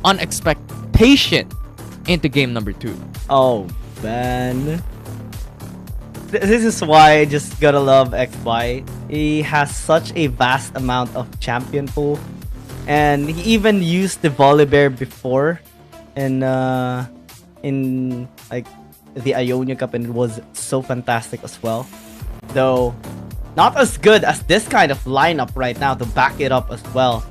unexpectation into game number 2. Oh, man. This is why I just gotta love XY. He has such a vast amount of champion pool. And he even used the Volibear before in like the Ionia Cup, and it was so fantastic as well. Though not as good as this kind of lineup right now to back it up as well.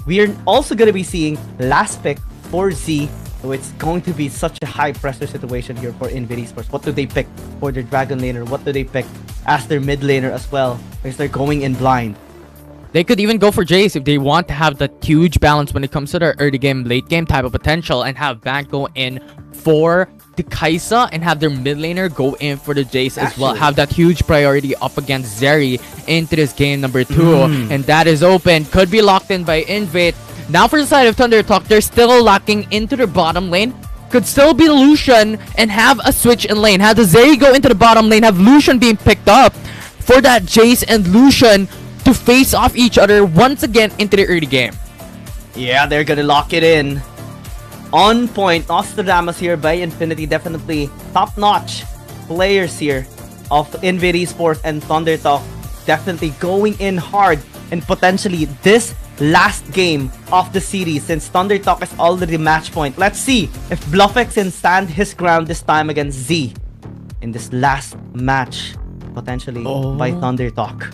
We are also gonna be seeing last pick for Z. So it's going to be such a high pressure situation here for INV Esports. What do they pick for their Dragon Laner? What do they pick as their mid laner as well? Because they're going in blind. They could even go for Jace if they want to have that huge balance when it comes to their early game, late game type of potential, and have Bank go in for the Kai'Sa and have their mid laner go in for the Jace as well. Have that huge priority up against Zeri into this game number 2. And that is open. Could be locked in by Invade. Now for the side of Thunder Talk, they're still locking into their bottom lane. Could still be Lucian and have a switch in lane. Have the Zeri go into the bottom lane. Have Lucian being picked up for that Jace and Lucian to face off each other once again into the early game. Yeah, they're gonna lock it in. On point, Nostradamus here by Infinity. Definitely top-notch players here of INV Esports and Thunder Talk. Definitely going in hard, and potentially this last game of the series, since Thunder Talk is already match point. Let's see if BluffX can stand his ground this time against Z in this last match, potentially by Thunder Talk.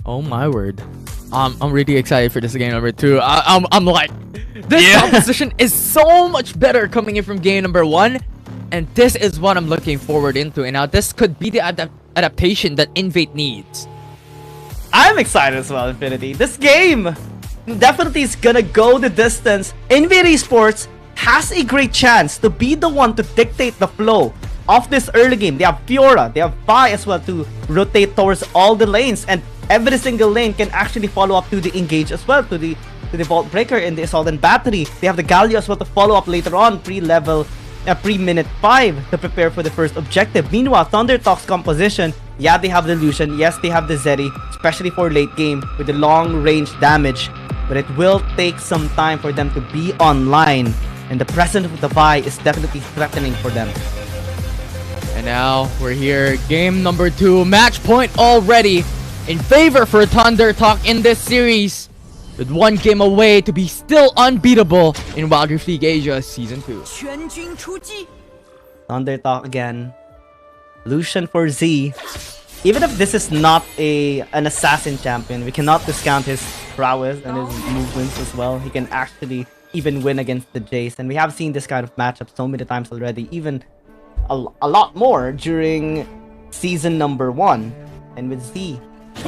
Oh my word. I'm really excited for this game number 2. I'm like, this composition is so much better coming in from game number 1, and this is what I'm looking forward into. And now this could be the adaptation that Invade needs. I'm excited as well, Infinity. This game definitely is gonna go the distance. INV Esports has a great chance to be the one to dictate the flow of this early game. They have Fiora, they have Vi as well to rotate towards all the lanes, and every single lane can actually follow up to the engage as well, to the Vault Breaker and the Assault and Battery. They have the Galio as well to follow up later on, pre-minute 5 to prepare for the first objective. Meanwhile, Thunder Talk's composition, yeah, they have the Lucian, yes, they have the Zeri, especially for late game with the long range damage, but it will take some time for them to be online, and the presence of the Vi is definitely threatening for them. And now we're here, game number 2, match point already in favor for Thunder Talk in this series, with 1 game away to be still unbeatable in Wild Rift Asia Season 2. Thunder Talk again. Lucian for Z. Even if this is not an assassin champion, we cannot discount his prowess and his movements as well. He can actually even win against the Jace, and we have seen this kind of matchup so many times already, even a lot more during season number 1. And with Z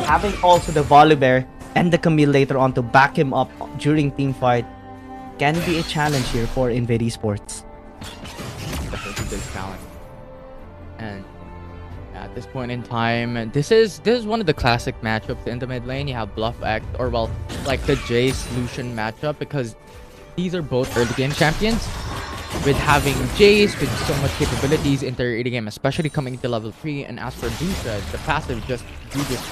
having also the Volibear and the Camille later on to back him up during team fight, can be a challenge here for INV Esports. Definitely big challenge. And at this point in time, this is one of the classic matchups in the mid lane. You have Bluff Act, or well, like the Jace Lucian matchup, because these are both early game champions. With having Jace with so much capabilities in the early game, especially coming into level 3, and as for Dusha, the passive just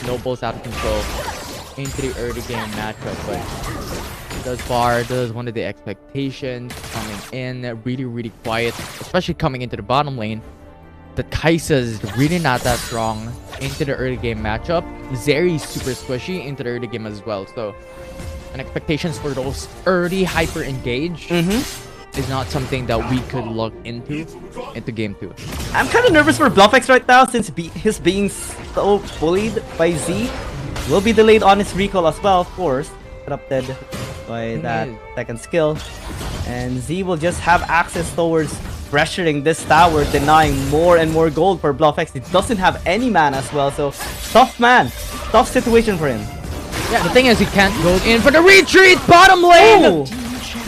snowballs out of control into the early game matchup. But thus far, this is one of the expectations coming in really quiet, especially coming into the bottom lane. The Kai'Sa is really not that strong into the early game matchup. Zeri is super squishy into the early game as well. So, and expectations for those early hyper engage is not something that we could look into game 2. I'm kind of nervous for BluffX right now, since he's being so bullied by Z. Will be delayed on his recall as well, of course, interrupted by that second skill. And Z will just have access towards pressuring this tower, denying more and more gold for BluffX. He doesn't have any mana as well, so tough situation for him. Yeah, the thing is, he can't go in for the retreat. Bottom lane,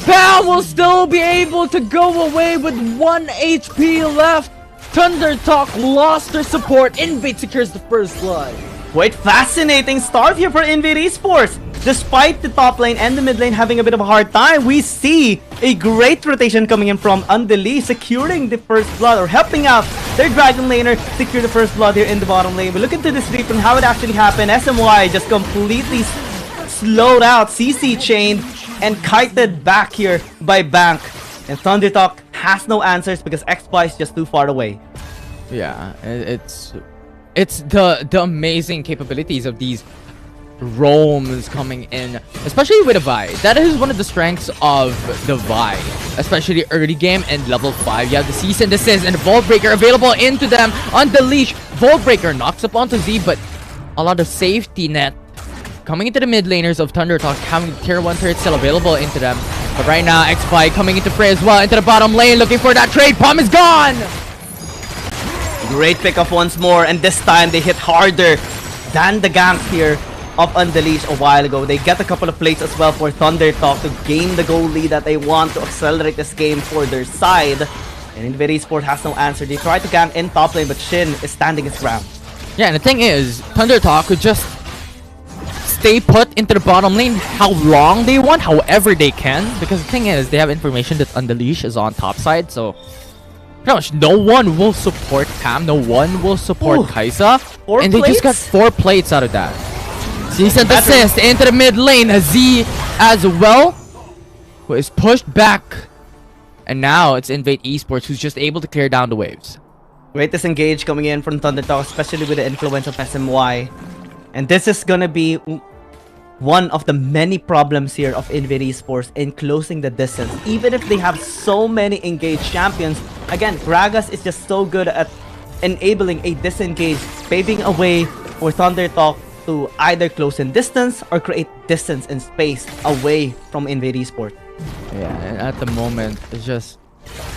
Bam will still be able to go away with 1 HP left. Thunder Talk lost their support. Invade secures the first blood. Quite fascinating start here for INV Esports. Despite the top lane and the mid lane having a bit of a hard time, we see a great rotation coming in from Undeli, securing the first blood, or helping out their Dragon Laner secure the first blood here in the bottom lane. But look into this replay and how it actually happened. SMY just completely slowed out, CC chained, and kited back here by Bank. And Thundertalk has no answers because X-Spy is just too far away. Yeah, it's the amazing capabilities of these roams coming in, especially with a Vi. That is one of the strengths of the Vi, especially early game and level 5. You have the cease and desist and the Vault Breaker available into them on the leash. Vault Breaker knocks up onto Z, but a lot of safety net coming into the mid laners of Thundertalk, having the tier 1 turret still available into them. But right now, X-Spy coming into fray as well, into the bottom lane, looking for that trade. Palm is gone! Great pickup once more, and this time they hit harder than the gank here of Unleash a while ago. They get a couple of plates as well for Thundertalk to gain the goal lead that they want to accelerate this game for their side. And INV Esports has no answer. They try to gank in top lane, but Shin is standing his ground. Yeah, and the thing is, Thundertalk could just stay put into the bottom lane how long they want, however they can. Because the thing is, they have information that Unleash is on top side, so pretty much no one will support Cam, no one will support Kaisa. And they just got 4 plates out of that. Cease and desist into the mid lane. Z as well, who is pushed back. And now it's INV Esports who's just able to clear down the waves. Great disengage coming in from Thundertalk, especially with the influence of SMY. And this is gonna be one of the many problems here of INV Esports in closing the distance. Even if they have so many engaged champions, again, Gragas is just so good at enabling a disengage, paving a way for Thundertalk to either close in distance or create distance and space away from INV Esports. Yeah, and at the moment, it's just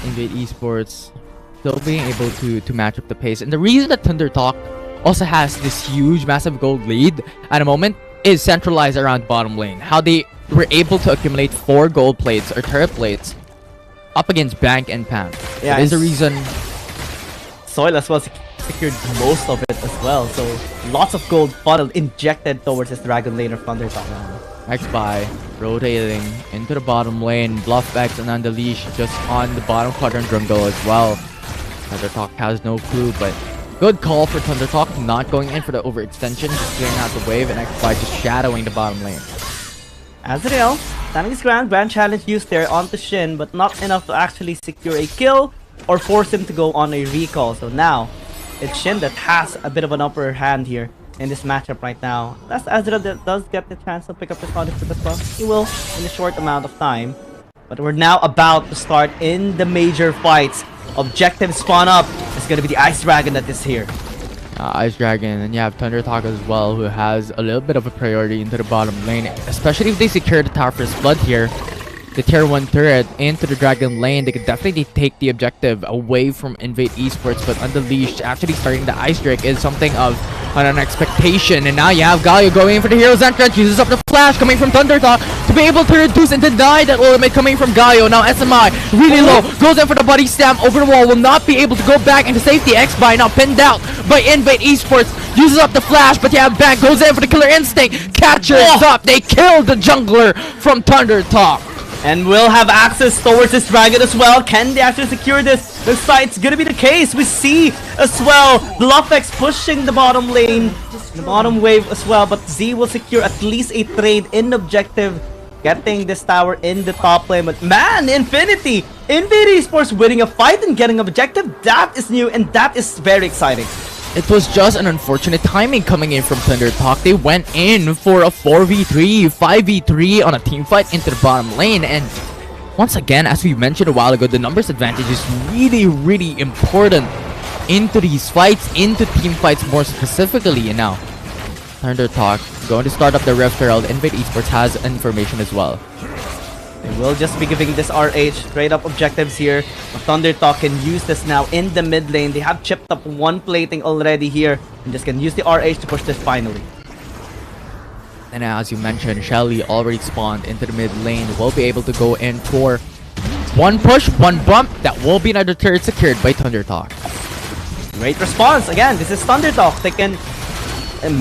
INV Esports still being able to match up the pace. And the reason that Thundertalk also has this huge, massive gold lead at the moment is centralized around bottom lane. How they were able to accumulate 4 gold plates or turret plates up against Bank and Pam. Yeah, that is the reason. Soil as well secured most of it as well. So lots of gold funneled, injected towards this Dragon Lane of Thundertalk. X-Spy rotating into the bottom lane. Bluff X and Unleash just on the bottom quadrant jungle as well. Thundertalk has no clue, but good call for Thundertalk, not going in for the overextension, just clearing out the wave, and X-Spy just shadowing the bottom lane. Azrael, standing his ground, grand challenge used there onto Shin, but not enough to actually secure a kill or force him to go on a recall. So now, it's Shin that has a bit of an upper hand here in this matchup right now. That's Azrael that does get the chance to pick up his ownership as well. He will in a short amount of time. But we're now about to start in the major fights. Objective spawn up. It's gonna be the Ice Dragon that is here. Ice Dragon, and you have Thundertalk as well, who has a little bit of a priority into the bottom lane, especially if they secure the Tower First Blood here. The tier 1 turret into the Dragon lane, they could definitely take the objective away from INV Esports, but Unleashed actually starting the Ice Drake is something of an expectation. And now you have Galio going in for the Hero's Entrance, uses up the flash coming from Thundertalk to be able to reduce and deny that ultimate coming from Galio. Now SMI really low, goes in for the body slam over the wall, will not be able to go back into safety. X-Spy now pinned out by INV Esports, uses up the flash, but you have Bank, goes in for the Killer Instinct, catches up, they killed the jungler from Thundertalk. And we'll have access towards this dragon as well. Can they actually secure this? This sight's gonna be the case. We see as well Bluffex pushing the bottom lane, the bottom wave as well. But Z will secure at least a trade in objective, getting this tower in the top lane. But man, Infinity! INV Esports winning a fight and getting objective. That is new and that is very exciting. It was just an unfortunate timing coming in from Thundertalk. They went in for a 4v3, 5v3 on a team fight into the bottom lane. And once again, as we mentioned a while ago, the numbers advantage is really, really important into these fights, into team fights more specifically. And now, Thundertalk going to start up the Rift Herald. INV Esports has information as well. They will just be giving this RH straight up objectives here. Thundertalk can use this now in the mid lane. They have chipped up 1 plating already here. And just can use the RH to push this finally. And as you mentioned, Shelly already spawned into the mid lane. Will be able to go in for 1 push, 1 bump. That will be another turret secured by Thundertalk. Great response. Again, this is Thundertalk. They can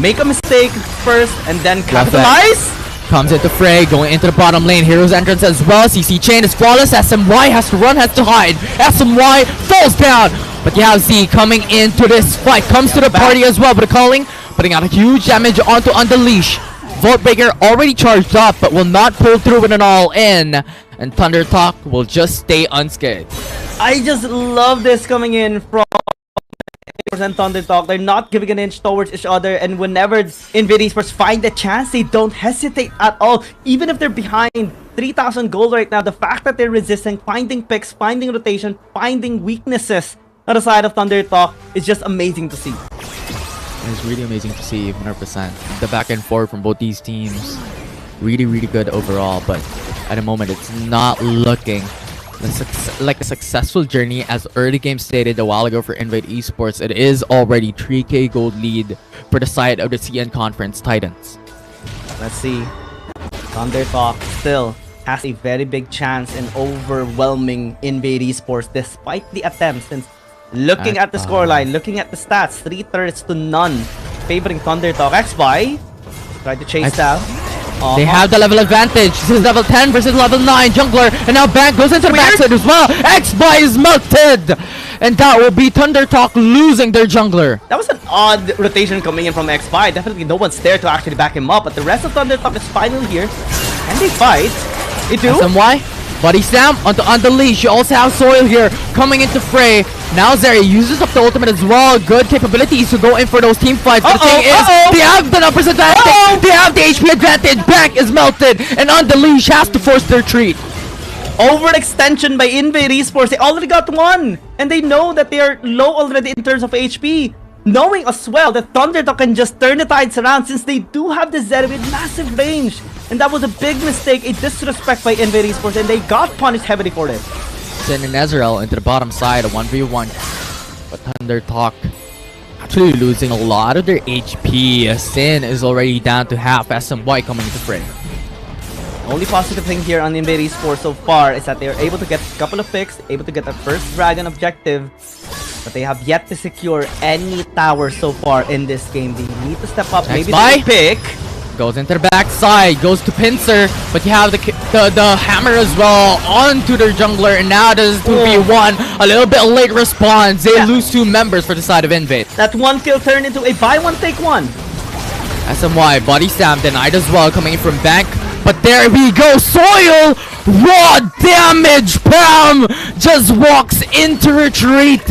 make a mistake first and then capitalize. Comes into fray, going into the bottom lane. Hero's Entrance as well. CC chain is flawless. SMY has to run, has to hide. SMY falls down. But you have Z coming into this fight. Comes to the party as well. But calling, putting out a huge damage onto Unleash. Vault Breaker already charged up, but will not pull through with an all-in. And Thunder Talk will just stay unscathed. I just love this coming in from and Thunder Talk. They're not giving an inch towards each other, and whenever INV Esports find a chance, they don't hesitate at all. Even if they're behind 3,000 gold right now, the fact that they're resisting, finding picks, finding rotation, finding weaknesses on the side of Thunder Talk is just amazing to see. It's really amazing to see, 100%. The back and forth from both these teams, really good overall, but at the moment it's not looking like a successful journey. As early game stated a while ago for INV Esports, it is already 3k gold lead for the side of the CN Conference Titans. Let's see. Thunder Talk still has a very big chance in overwhelming INV Esports despite the attempts. Since looking at the scoreline, looking at the stats, 3/3 to none favoring Thunder Talk. XY tried to chase down. They have the level advantage. This is level 10 versus level 9 jungler, and now Bank goes into the backside as well. XY is melted, and that will be Thunder Talk losing their jungler. That was an odd rotation coming in from XY. Definitely no one's there to actually back him up, but the rest of Thunder Talk is finally here. And they fight. They do. SMY, Body Slam onto Unleash. You also have Soil here coming into fray. Now Zeri uses up the ultimate as well. Good capabilities to go in for those team fights. But the thing is, they have the numbers advantage. They have the HP advantage. Bank is melted, and Unleash has to force their retreat. Overextension by INV Esports. They already got one, and they know that they are low already in terms of HP. Knowing as well that Thunder Talk can just turn the tides around, since they do have the Zeri with massive range. And that was a big mistake, a disrespect by INV Esports, and they got punished heavily for it. Sin and Ezreal into the bottom side, a 1v1. But Thunder Talk actually losing a lot of their HP. Sin is already down to half. SMY coming into fray. Only positive thing here on INV Esports so far is that they are able to get a couple of picks, able to get the first dragon objective, but they have yet to secure any tower so far in this game. They need to step up. Maybe they pick. Goes into the backside, goes to Pincer, but you have the hammer as well onto their jungler, and now this is 2v1. A little bit late response. They lose 2 members for the side of Invade. That one kill turned into a buy one, take one. SMY, Body Slam denied as well, coming in from Bank. But there we go, Soil! Raw damage! Bam! Just walks into retreat.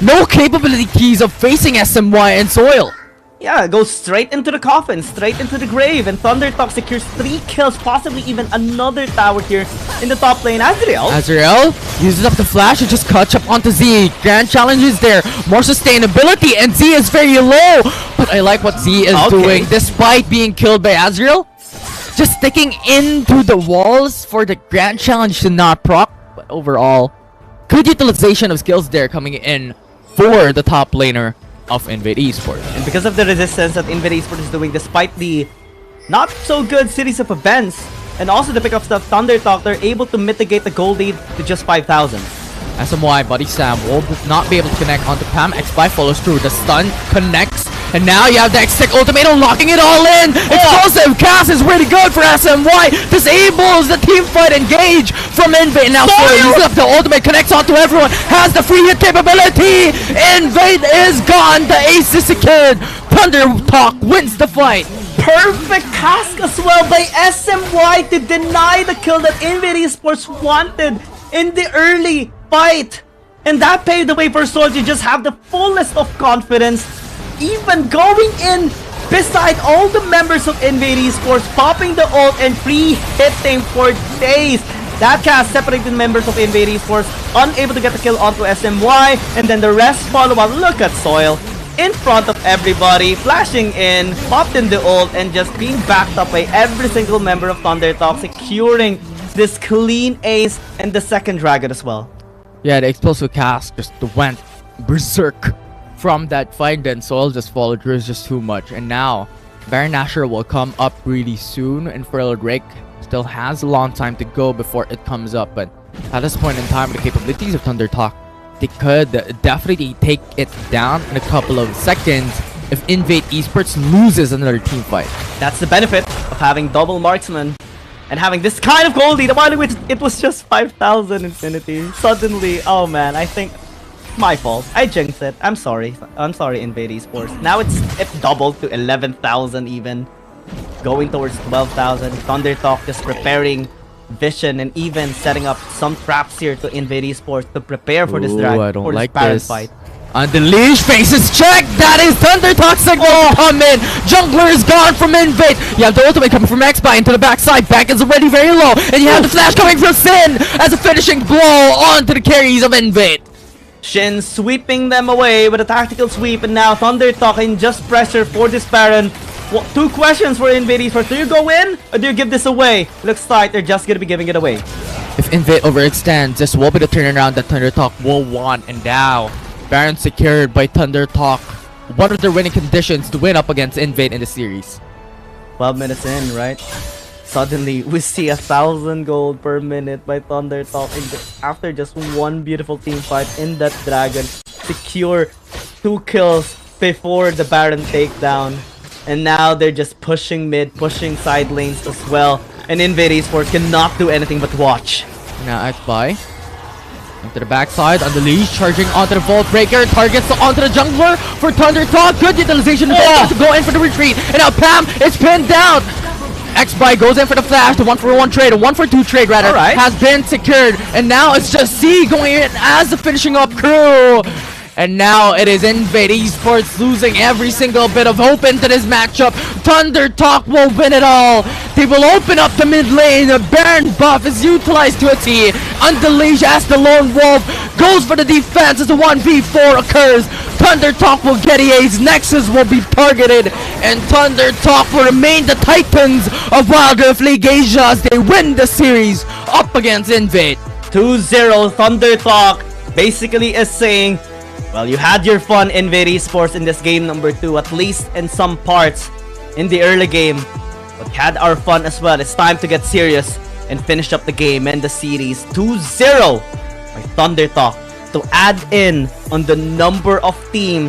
No capability keys of facing SMY and Soil. Yeah, goes straight into the coffin, straight into the grave, and Thunder Talk secures 3 kills, possibly even another tower here in the top lane. Azrael uses up the flash and just cuts up onto Z. Grand challenge is there, more sustainability, and Z is very low. But I like what Z is doing, despite being killed by Azrael. Just sticking into the walls for the grand challenge to not proc. But overall, good utilization of skills there coming in for the top laner of INV Esports. And because of the resistance that INV Esports is doing, despite the not so good series of events, and also the pickups of Thunder Talk, they're able to mitigate the gold lead to just 5,000. SMY, Body Slam will not be able to connect onto Pam. X5 follows through. The stun connects. And now you have the X-Tech ultimatum locking it all in. Explosive cast is really good for SMY. Disables the team fight engage from Invade. And now Soil uses up the ultimate, connects onto everyone. Has the free hit capability. Invade is gone. The ace is secured. Thunder Talk wins the fight. Perfect cast as well by SMY to deny the kill that INV Esports wanted in the early fight. And that paved the way for Soil to just have the fullest of confidence, even going in beside all the members of INV Esports, popping the ult and free hitting for days. That cast separated members of INV Esports, unable to get the kill onto SMY, and then the rest follow up. Look at Soil in front of everybody, flashing in, popped in the ult, and just being backed up by every single member of Thunder Talk, securing this clean ace and the second dragon as well. Yeah, the explosive cast just went berserk from that fight, then Soil just followed through. Is just too much. And now Baron Nashor will come up really soon, and Feral Drake still has a long time to go before it comes up. But at this point in time, the capabilities of Thunder Talk, they could definitely take it down in a couple of seconds if INV Esports loses another team fight. That's the benefit of having double marksman and having this kind of gold lead. While it was just 5,000 Infinity. Suddenly, oh man, I think my fault. I jinxed it. I'm sorry. I'm sorry, INV Esports. Now it's doubled to 11,000 even. going towards 12,000. Thunder Talk just preparing vision and even setting up some traps here to Invade Esports to prepare for this drag, I don't for like this Baron this. fight. Unleash faces check. That is Thunder Talk signal come in. Jungler is gone from Invade. You have the ultimate coming from Xby into the backside. Back is already very low, and you have the flash coming from Sin as a finishing blow onto the carries of Invade. Shin sweeping them away with a tactical sweep, and now Thunder talking just pressure for this Baron. Well, 2 questions for Invade Esports. Do you go in or do you give this away? Looks like they're just gonna be giving it away. If Invade overextends, this will be the turnaround that Thunder Talk will want. And now, Baron secured by Thunder Talk. What are their winning conditions to win up against Invade in the series? 12 minutes in, right? Suddenly, we see 1,000 gold per minute by Thunder Talk after just one beautiful team fight in that Dragon. Secure 2 kills before the Baron takedown. And now they're just pushing mid, pushing side lanes as well. And Invade Esports cannot do anything but watch. Now Xby into the backside, on the leash, charging onto the Vault Breaker, targets onto the jungler for Thunder Talk. Good utilization to go in for the retreat. And now Pam is pinned down. Xby goes in for the flash, the 1-for-1 trade, a 1-for-2 trade rather, has been secured. And now it's just C going in as the finishing up crew. And now it is Invade Esports losing every single bit of hope into this matchup. Thunder Talk will win it all. They will open up the mid lane. The Baron buff is utilized to a T. Unleash as the Lone Wolf goes for the defense as the 1v4 occurs. Thunder Talk will get EA's Nexus will be targeted. And Thunder Talk will remain the Titans of Wild Rift League Asia as they win the series up against Invade. 2-0 Thunder Talk basically is saying, well, you had your fun, Invade Esports, in this game number 2, at least in some parts in the early game. But we had our fun as well. It's time to get serious and finish up the game and the series. 2-0 by Thunder Talk to add in on the number of teams